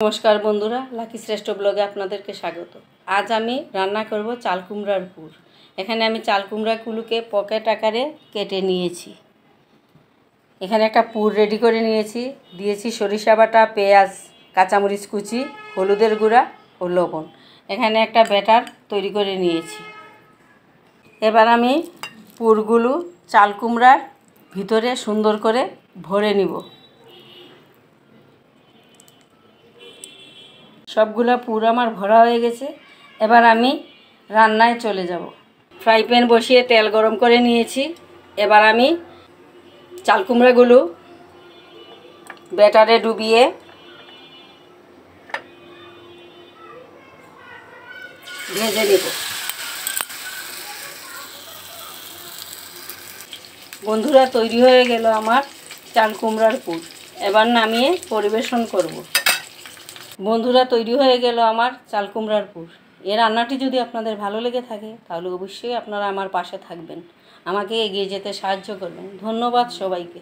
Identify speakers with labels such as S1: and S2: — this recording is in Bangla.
S1: নমস্কার বন্ধুরা, লাকি শ্রেষ্ঠ ব্লগে আপনাদেরকে স্বাগত। আজ আমি রান্না করব চাল কুমড়ার পুর। এখানে আমি চাল কুমড়াগুলোকে পকেট আকারে কেটে নিয়েছি। এখানে একটা পুর রেডি করে নিয়েছি। দিয়েছি সরিষা বাটা, পেঁয়াজ, কাঁচামরিচ কুচি, হলুদের গুঁড়া ও লবণ। এখানে একটা ব্যাটার তৈরি করে নিয়েছি। এবার আমি পুরগুলো চাল কুমড়ার ভিতরে সুন্দর করে ভরে নিব। সবগুলা পুর আমার ভরা হয়ে গেছে। এবার আমি রান্নায় চলে যাব। ফ্রাই প্যান বসিয়ে তেল গরম করে নিয়েছি। এবার আমি চাল কুমড়াগুলো ব্যাটারে ডুবিয়ে ভেজে নেব। বন্ধুরা, তৈরি হয়ে গেল আমার চাল কুমড়ার পুর। এবার নামিয়ে পরিবেশন করব। বন্ধুরা, তৈরি হয়ে গেল আমার চাল কুমড়ার পুর। এই রান্নাটি যদি আপনাদের ভালো লেগে থাকে তাহলে অবশ্যই আপনারা আমার পাশে থাকবেন, আমাকে এগিয়ে যেতে সাহায্য করবেন। ধন্যবাদ সবাইকে।